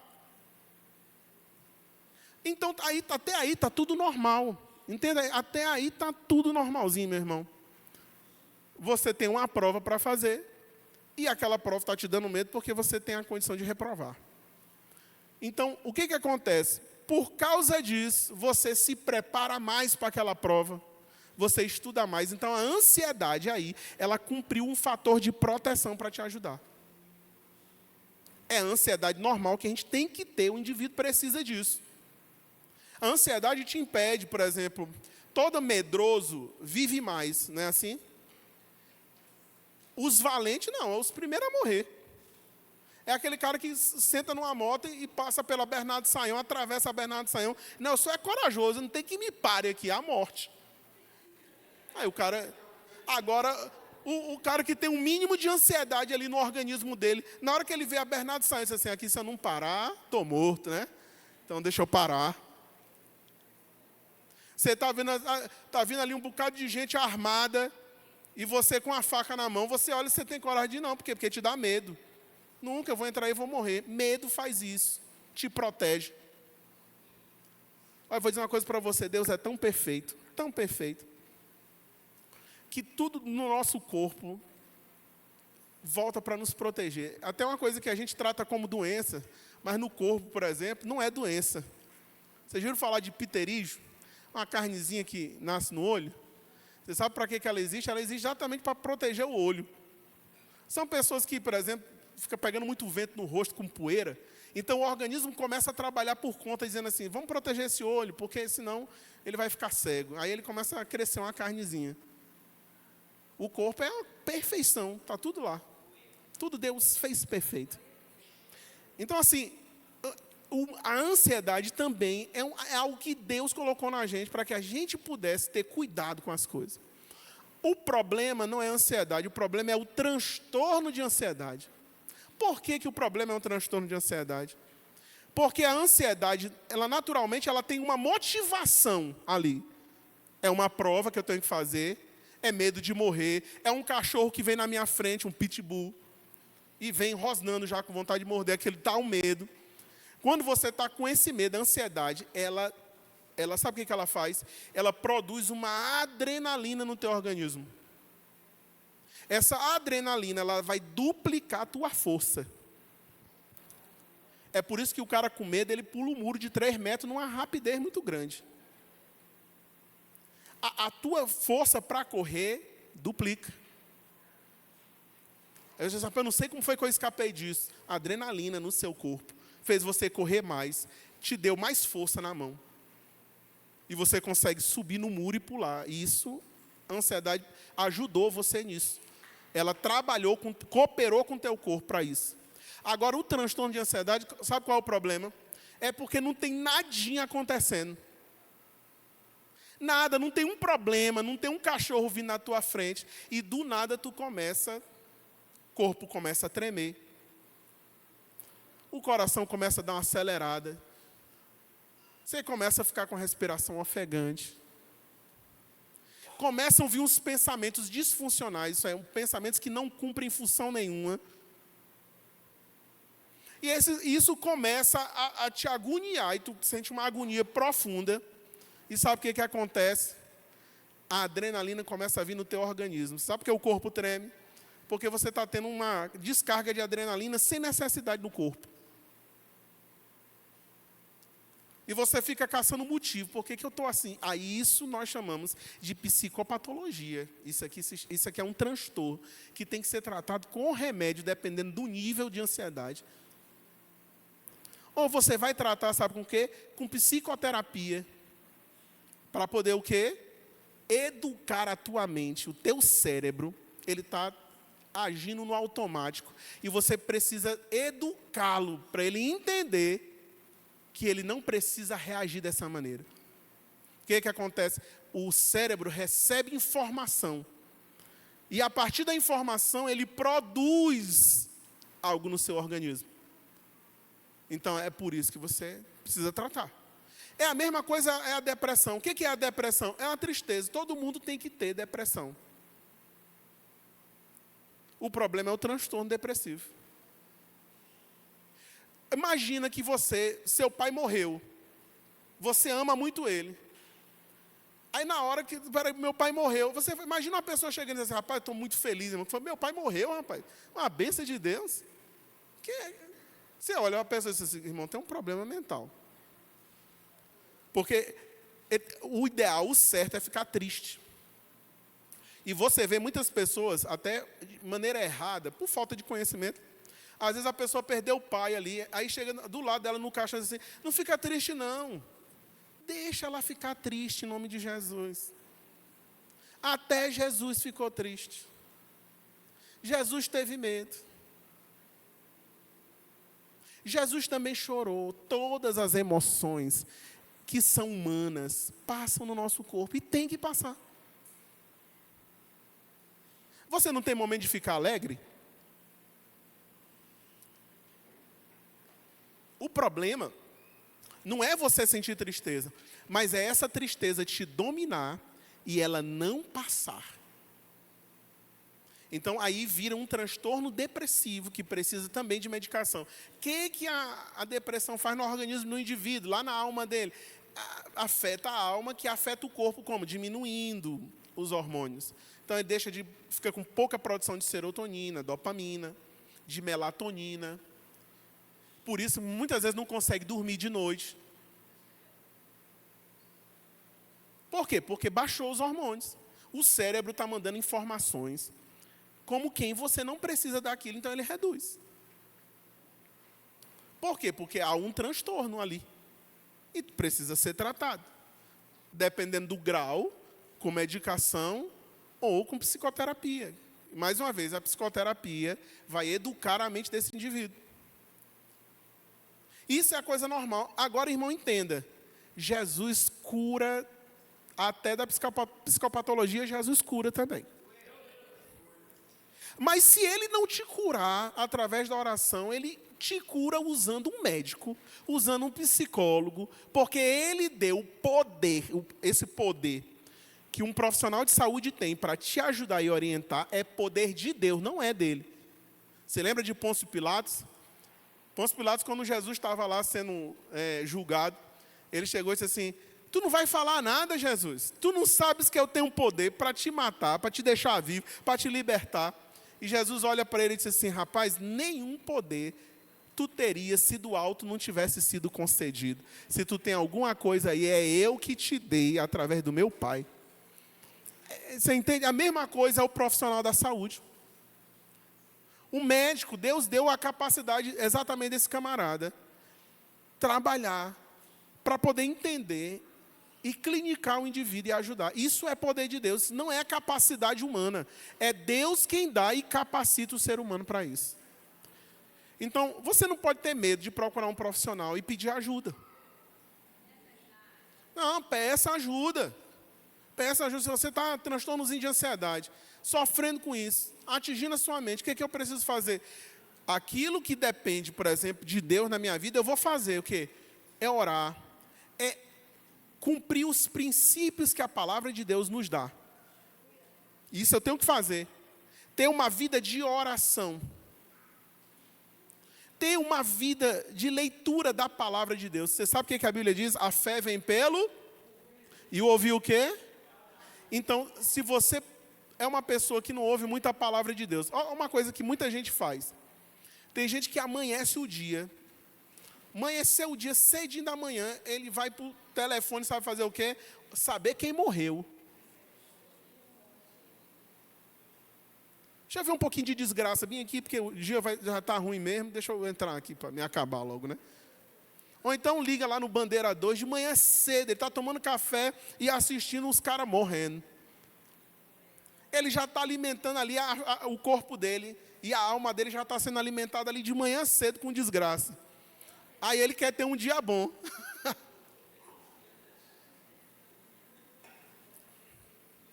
Então, até aí está tudo normal. Entenda? Até aí está tudo normalzinho, meu irmão. Você tem uma prova para fazer, e aquela prova está te dando medo porque você tem a condição de reprovar. Então, o que acontece? Por causa disso, você se prepara mais para aquela prova, você estuda mais. Então, a ansiedade aí, ela cumpriu um fator de proteção para te ajudar. É a ansiedade normal que a gente tem que ter, o indivíduo precisa disso. A ansiedade te impede, por exemplo, todo medroso vive mais, não é assim? Os valentes não, é os primeiros a morrer. É aquele cara que senta numa moto e passa pela Bernardo Sayão, atravessa a Bernardo Sayão. Não, eu sou corajoso, não tem que me pare aqui, é a morte. Aí o cara... Agora, o cara que tem um mínimo de ansiedade ali no organismo dele, na hora que ele vê a Bernardo Sayão, diz assim, aqui se eu não parar, estou morto, né? Então deixa eu parar. Você está vindo ali um bocado de gente armada, e você com a faca na mão, você olha e você tem coragem de não, porque te dá medo. Nunca, eu vou entrar aí e vou morrer. Medo faz isso, te protege. Olha, eu vou dizer uma coisa para você, Deus é tão perfeito, que tudo no nosso corpo volta para nos proteger. Até uma coisa que a gente trata como doença, mas no corpo, por exemplo, não é doença. Vocês viram falar de pterígio? Uma carnezinha que nasce no olho. Você sabe para que ela existe? Ela existe exatamente para proteger o olho. São pessoas que, por exemplo, ficam pegando muito vento no rosto com poeira. Então, o organismo começa a trabalhar por conta, dizendo assim, vamos proteger esse olho, porque senão ele vai ficar cego. Aí ele começa a crescer uma carnezinha. O corpo é a perfeição, está tudo lá. Tudo Deus fez perfeito. Então, assim... A ansiedade também é algo que Deus colocou na gente para que a gente pudesse ter cuidado com as coisas. O problema não é a ansiedade, o problema é o transtorno de ansiedade. Por que o problema é um transtorno de ansiedade? Porque a ansiedade, ela naturalmente, ela tem uma motivação ali. É uma prova que eu tenho que fazer, é medo de morrer, é um cachorro que vem na minha frente, um pitbull, e vem rosnando já com vontade de morder, aquele tal medo. Quando você está com esse medo, a ansiedade, ela sabe o que ela faz? Ela produz uma adrenalina no teu organismo. Essa adrenalina, ela vai duplicar a tua força. É por isso que o cara com medo, ele pula o muro de 3 metros numa rapidez muito grande. A tua força para correr duplica. Eu não sei como foi que eu escapei disso. A adrenalina no seu corpo fez você correr mais, te deu mais força na mão. E você consegue subir no muro e pular. E isso, a ansiedade ajudou você nisso. Ela trabalhou, cooperou com o teu corpo para isso. Agora, o transtorno de ansiedade, sabe qual é o problema? É porque não tem nadinha acontecendo. Nada, não tem um problema, não tem um cachorro vindo na tua frente. E do nada o corpo começa a tremer. O coração começa a dar uma acelerada. Você começa a ficar com a respiração ofegante. Começam a vir uns pensamentos disfuncionais, pensamentos que não cumprem função nenhuma. E isso começa a te agoniar, e tu sente uma agonia profunda. E sabe o que acontece? A adrenalina começa a vir no teu organismo. Sabe por que o corpo treme? Porque você está tendo uma descarga de adrenalina sem necessidade no corpo. E você fica caçando motivo. Por que eu estou assim? Isso nós chamamos de psicopatologia. Isso aqui é um transtorno que tem que ser tratado com remédio, dependendo do nível de ansiedade. Ou você vai tratar, sabe com o quê? Com psicoterapia. Para poder o quê? Educar a tua mente. O teu cérebro, ele está agindo no automático. E você precisa educá-lo para ele entender que ele não precisa reagir dessa maneira. O que acontece? O cérebro recebe informação. E a partir da informação, ele produz algo no seu organismo. Então, é por isso que você precisa tratar. É a mesma coisa, é a depressão. O que é a depressão? É uma tristeza. Todo mundo tem que ter depressão. O problema é o transtorno depressivo. Imagina que seu pai morreu. Você ama muito ele. Aí na hora que meu pai morreu, você imagina uma pessoa chegando e dizendo assim, rapaz, estou muito feliz, irmão. Meu pai morreu, rapaz. Uma bênção de Deus. Você olha uma pessoa e diz assim, irmão, tem um problema mental. Porque o ideal, o certo é ficar triste. E você vê muitas pessoas, até de maneira errada, por falta de conhecimento. Às vezes a pessoa perdeu o pai ali, aí chega do lado dela no caixão e diz assim, não fica triste não. Deixa ela ficar triste em nome de Jesus. Até Jesus ficou triste. Jesus teve medo. Jesus também chorou. Todas as emoções que são humanas passam no nosso corpo e tem que passar. Você não tem momento de ficar alegre? O problema não é você sentir tristeza, mas é essa tristeza te dominar e ela não passar. Então, aí vira um transtorno depressivo que precisa também de medicação. O que a depressão faz no organismo do indivíduo, lá na alma dele? Afeta a alma, que afeta o corpo como? Diminuindo os hormônios. Então, ele fica com pouca produção de serotonina, dopamina, de melatonina. Por isso, muitas vezes não consegue dormir de noite. Por quê? Porque baixou os hormônios. O cérebro está mandando informações como quem você não precisa daquilo, então ele reduz. Por quê? Porque há um transtorno ali. E precisa ser tratado. Dependendo do grau, com medicação ou com psicoterapia. Mais uma vez, a psicoterapia vai educar a mente desse indivíduo. Isso é a coisa normal. Agora, irmão, entenda. Jesus cura, até da psicopatologia, Jesus cura também. Mas se ele não te curar através da oração, ele te cura usando um médico, usando um psicólogo, porque ele deu o poder, esse poder que um profissional de saúde tem para te ajudar e orientar, é poder de Deus, não é dele. Você lembra de Pôncio Pilatos? Pôncio Pilatos, quando Jesus estava lá sendo julgado, ele chegou e disse assim, tu não vai falar nada, Jesus. Tu não sabes que eu tenho poder para te matar, para te deixar vivo, para te libertar. E Jesus olha para ele e diz assim, rapaz, nenhum poder tu terias se do alto não tivesse sido concedido. Se tu tem alguma coisa aí, é eu que te dei através do meu Pai. Você entende? A mesma coisa é o profissional da saúde. O médico, Deus deu a capacidade exatamente desse camarada trabalhar para poder entender e clinicar o indivíduo e ajudar. Isso é poder de Deus, não é capacidade humana. É Deus quem dá e capacita o ser humano para isso. Então, você não pode ter medo de procurar um profissional e pedir ajuda. Não, peça ajuda. Peça ajuda. Se você está transtornos de ansiedade, sofrendo com isso, atingindo a sua mente, o que eu preciso fazer? Aquilo que depende, por exemplo, de Deus na minha vida, eu vou fazer o quê? É orar, é cumprir os princípios que a palavra de Deus nos dá. Isso eu tenho que fazer. Ter uma vida de oração. Ter uma vida de leitura da palavra de Deus. Você sabe o que a Bíblia diz? A fé vem pelo... E o ouvir o quê? Então, se você é uma pessoa que não ouve muito a palavra de Deus, uma coisa que muita gente faz. Tem gente que amanhece o dia. Amanheceu o dia, cedinho da manhã, ele vai para o telefone, sabe fazer o quê? Saber quem morreu. Deixa eu ver um pouquinho de desgraça bem aqui, porque o dia já está ruim mesmo. Deixa eu entrar aqui para me acabar logo, né? Ou então liga lá no Bandeira 2, de manhã cedo, ele está tomando café e assistindo os caras morrendo. Ele já está alimentando ali o corpo dele, e a alma dele já está sendo alimentada ali de manhã cedo com desgraça. Aí ele quer ter um dia bom.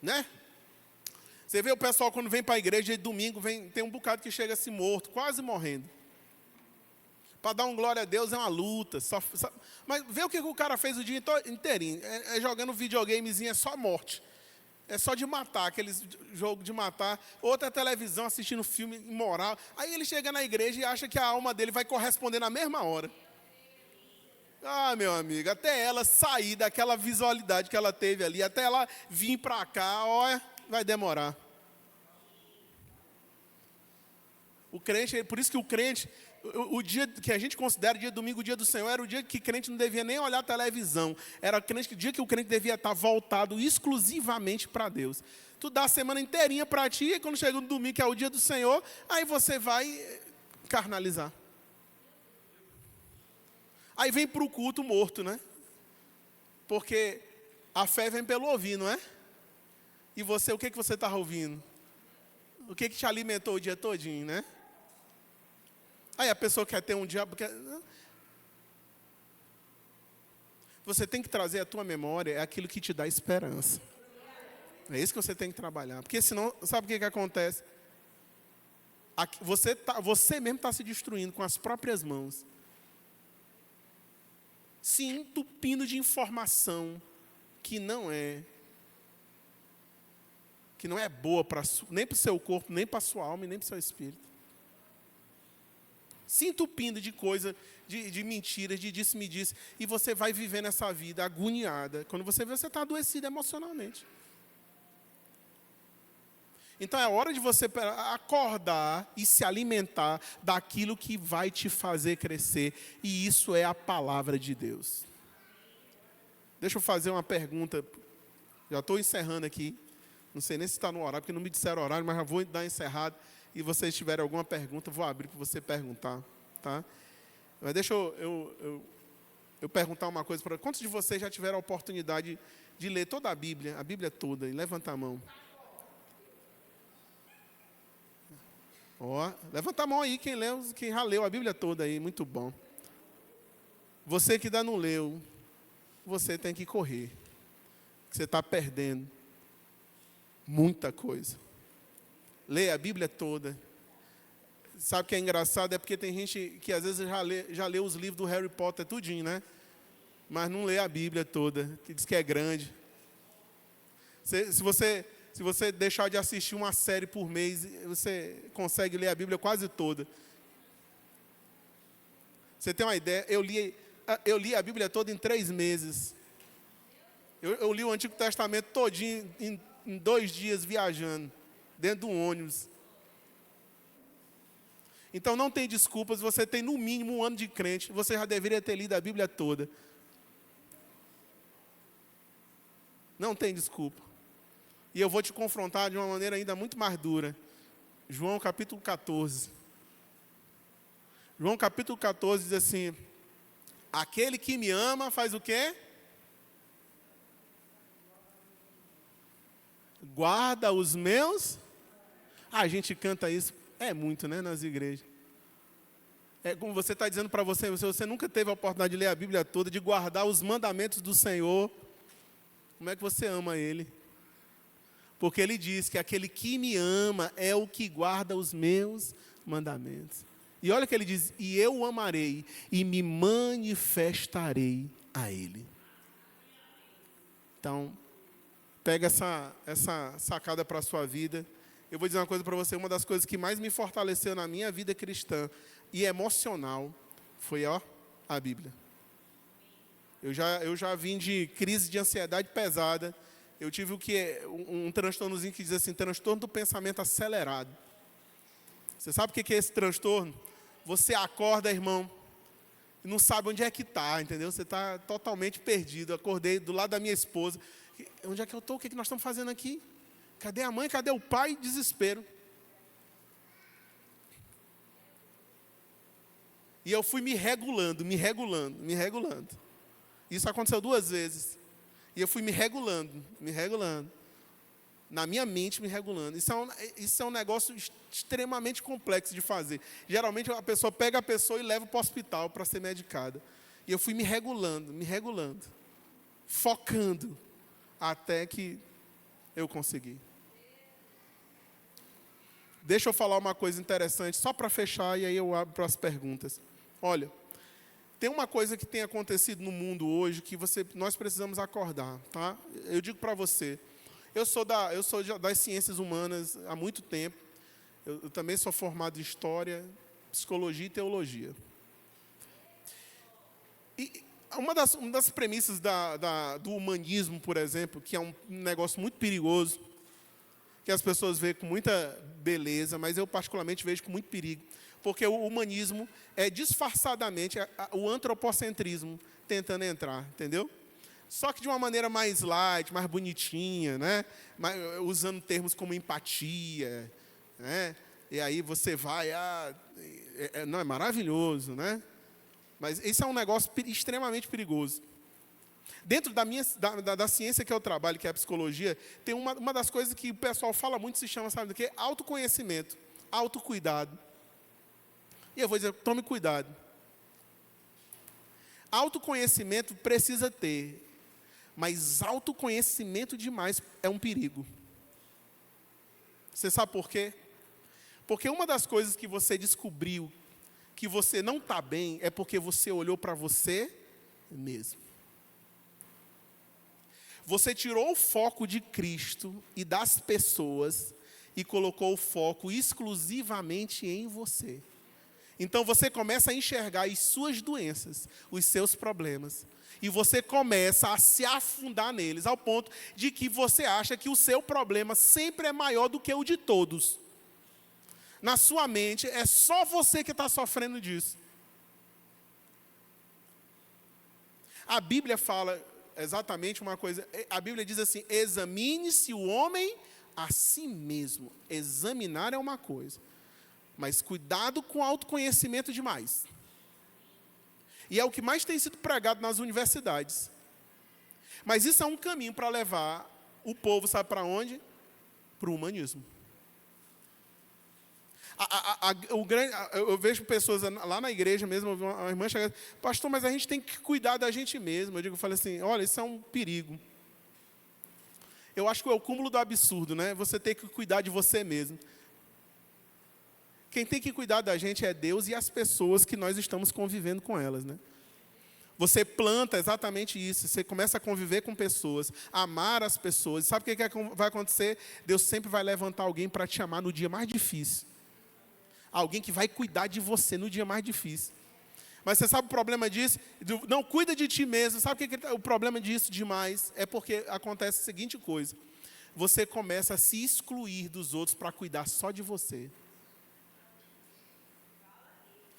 Né? Você vê o pessoal quando vem para a igreja de domingo, tem um bocado que chega assim morto, quase morrendo. Para dar um glória a Deus é uma luta. Mas vê o que o cara fez o dia inteirinho. É jogando videogamezinho, é só morte. É só de matar, aqueles jogos de matar. Outra televisão, assistindo filme imoral. Aí ele chega na igreja e acha que a alma dele vai corresponder na mesma hora. Ah, meu amigo, até ela sair daquela visualidade que ela teve ali, até ela vir para cá, olha, vai demorar. O crente, por isso que o crente, o dia que a gente considera dia domingo, o dia do Senhor, era o dia que o crente não devia nem olhar a televisão. Era o dia que o crente devia estar voltado exclusivamente para Deus. Tu dá a semana inteirinha para ti, e quando chega no domingo, que é o dia do Senhor, aí você vai carnalizar. Aí vem para o culto morto, né? Porque a fé vem pelo ouvir, não é? E você, o que você está ouvindo? O que te alimentou o dia todinho, né? Aí a pessoa quer ter um dia... Você tem que trazer à tua memória aquilo que te dá esperança. É isso que você tem que trabalhar. Porque senão, sabe o que acontece? Você mesmo está se destruindo com as próprias mãos. Se entupindo de informação que não é boa nem para o seu corpo, nem para a sua alma e nem para o seu espírito. Se entupindo de coisa, de mentiras, de disse-me-disse, e você vai vivendo essa vida agoniada. Quando você vê, você está adoecido emocionalmente. Então é hora de você acordar e se alimentar daquilo que vai te fazer crescer. E isso é a palavra de Deus. Deixa eu fazer uma pergunta. Já estou encerrando aqui. Não sei nem se está no horário, porque não me disseram horário, mas já vou dar encerrado. E vocês tiverem alguma pergunta, vou abrir para você perguntar. Tá? Mas deixa eu perguntar uma coisa para... Quantos de vocês já tiveram a oportunidade de ler toda a Bíblia toda? E levanta a mão. Levanta a mão aí, quem já leu a Bíblia toda aí, muito bom. Você que ainda não leu, você tem que correr. Você está perdendo muita coisa. Leia a Bíblia toda. Sabe o que é engraçado? É porque tem gente que às vezes já lê os livros do Harry Potter tudinho, né? Mas não lê a Bíblia toda, que diz que é grande. Se você deixar de assistir uma série por mês, você consegue ler a Bíblia quase toda. Você tem uma ideia? Eu li a Bíblia toda em 3 meses. Eu li o Antigo Testamento todinho em 2 dias viajando, dentro de um ônibus. Então não tem desculpas, você tem no mínimo 1 ano de crente, você já deveria ter lido a Bíblia toda. Não tem desculpa. E eu vou te confrontar de uma maneira ainda muito mais dura. João capítulo 14. João capítulo 14 diz assim: aquele que me ama faz o quê? Guarda os meus. A gente canta isso, muito, né, nas igrejas. É como você está dizendo para você, se você nunca teve a oportunidade de ler a Bíblia toda, de guardar os mandamentos do Senhor, como é que você ama Ele? Porque Ele diz que aquele que me ama é o que guarda os meus mandamentos. E olha que Ele diz: e eu o amarei e me manifestarei a Ele. Então, pega essa sacada para a sua vida. Eu vou dizer uma coisa para você, uma das coisas que mais me fortaleceu na minha vida cristã e emocional foi a Bíblia. Eu já vim de crise de ansiedade pesada. Eu tive um transtornozinho que diz assim, transtorno do pensamento acelerado. Você sabe o que é esse transtorno? Você acorda, irmão, e não sabe onde é que está, entendeu? Você está totalmente perdido. Eu acordei do lado da minha esposa. Onde é que eu estou? O que nós estamos fazendo aqui? Cadê a mãe? Cadê o pai? Desespero. E eu fui me regulando. Isso aconteceu 2 vezes. E eu fui me regulando. Na minha mente, me regulando. Isso é um negócio extremamente complexo de fazer. Geralmente, a pessoa pega a pessoa e leva para o hospital para ser medicada. E eu fui me regulando. Focando. Até que eu consegui. Deixa eu falar uma coisa interessante, só para fechar, e aí eu abro para as perguntas. Olha, tem uma coisa que tem acontecido no mundo hoje que nós precisamos acordar, tá? Eu digo para você, eu sou das ciências humanas há muito tempo. Eu também sou formado em História, Psicologia e Teologia. E uma das premissas do humanismo, por exemplo, que é um negócio muito perigoso, que as pessoas veem com muita beleza, mas eu particularmente vejo com muito perigo, porque o humanismo é disfarçadamente o antropocentrismo tentando entrar, entendeu? Só que de uma maneira mais light, mais bonitinha, né? Usando termos como empatia, né? E aí você vai, não, é maravilhoso, né? Mas isso é um negócio extremamente perigoso. Dentro da ciência que eu trabalho, que é a psicologia, tem uma das coisas que o pessoal fala muito, se chama, sabe do quê? Autoconhecimento, autocuidado. E eu vou dizer, tome cuidado. Autoconhecimento precisa ter, mas autoconhecimento demais é um perigo. Você sabe por quê? Porque uma das coisas que você descobriu que você não está bem é porque você olhou para você mesmo. Você tirou o foco de Cristo e das pessoas e colocou o foco exclusivamente em você. Então você começa a enxergar as suas doenças, os seus problemas. E você começa a se afundar neles, ao ponto de que você acha que o seu problema sempre é maior do que o de todos. Na sua mente, é só você que está sofrendo disso. A Bíblia fala exatamente uma coisa. A Bíblia diz assim: examine-se o homem a si mesmo. Examinar é uma coisa, mas cuidado com autoconhecimento demais. E é o que mais tem sido pregado nas universidades. Mas isso é um caminho para levar o povo, sabe para onde? Para o humanismo. Eu vejo pessoas lá na igreja mesmo, eu vi uma irmã chegando, pastor, mas a gente tem que cuidar da gente mesmo. Eu falei assim, olha, isso é um perigo. Eu acho que é o cúmulo do absurdo, né? Você tem que cuidar de você mesmo. Quem tem que cuidar da gente é Deus e as pessoas que nós estamos convivendo com elas, né? Você planta exatamente isso, você começa a conviver com pessoas, amar as pessoas. Sabe o que vai acontecer? Deus sempre vai levantar alguém para te amar no dia mais difícil. Alguém que vai cuidar de você no dia mais difícil. Mas você sabe o problema disso? Não, cuida de ti mesmo. Sabe o problema disso demais? É porque acontece a seguinte coisa. Você começa a se excluir dos outros para cuidar só de você.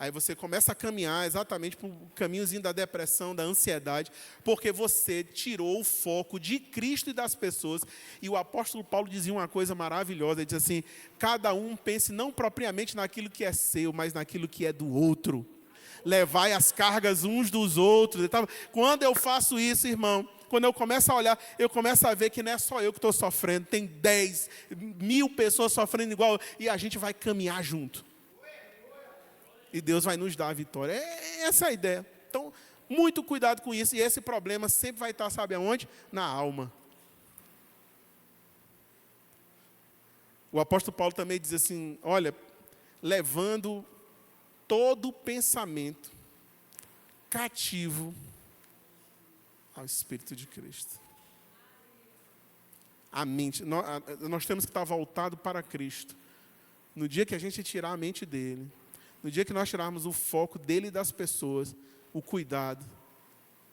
Aí você começa a caminhar exatamente para o caminhozinho da depressão, da ansiedade, porque você tirou o foco de Cristo e das pessoas. E o apóstolo Paulo dizia uma coisa maravilhosa, ele diz assim, cada um pense não propriamente naquilo que é seu, mas naquilo que é do outro. Levai as cargas uns dos outros. Quando eu faço isso, irmão, quando eu começo a olhar, eu começo a ver que não é só eu que estou sofrendo, tem 10, 1000 pessoas sofrendo igual, e a gente vai caminhar junto. E Deus vai nos dar a vitória. É essa a ideia. Então, muito cuidado com isso. E esse problema sempre vai estar, sabe aonde? Na alma. O apóstolo Paulo também diz assim, olha, levando todo pensamento cativo ao Espírito de Cristo. A mente, nós temos que estar voltado para Cristo. No dia que a gente tirar a mente dele, no dia que nós tirarmos o foco dele e das pessoas, o cuidado,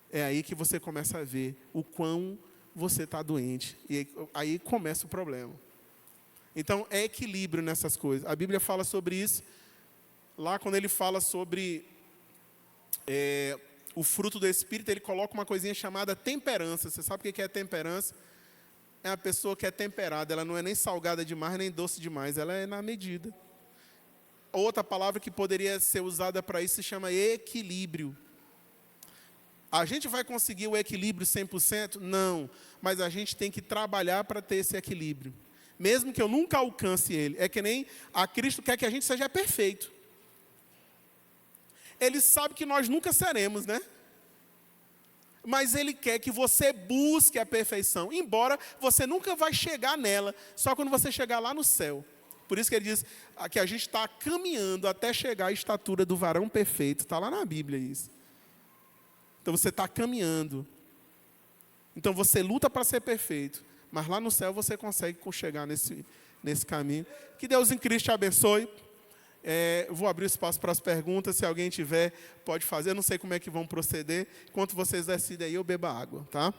é aí que você começa a ver o quão você está doente. E aí começa o problema. Então, é equilíbrio nessas coisas. A Bíblia fala sobre isso. Lá, quando ele fala sobre o fruto do Espírito, ele coloca uma coisinha chamada temperança. Você sabe o que é temperança? É uma pessoa que é temperada. Ela não é nem salgada demais, nem doce demais. Ela é na medida. Outra palavra que poderia ser usada para isso se chama equilíbrio. A gente vai conseguir o equilíbrio 100%? Não. Mas a gente tem que trabalhar para ter esse equilíbrio. Mesmo que eu nunca alcance ele. É que nem a Cristo quer que a gente seja perfeito. Ele sabe que nós nunca seremos, né? Mas Ele quer que você busque a perfeição. Embora você nunca vai chegar nela. Só quando você chegar lá no céu. Por isso que ele diz que a gente está caminhando até chegar à estatura do varão perfeito. Está lá na Bíblia isso. Então você está caminhando. Então você luta para ser perfeito. Mas lá no céu você consegue chegar nesse caminho. Que Deus em Cristo te abençoe. Eu vou abrir espaço para as perguntas. Se alguém tiver, pode fazer. Eu não sei como é que vão proceder. Enquanto vocês decidem aí, eu bebo água, tá?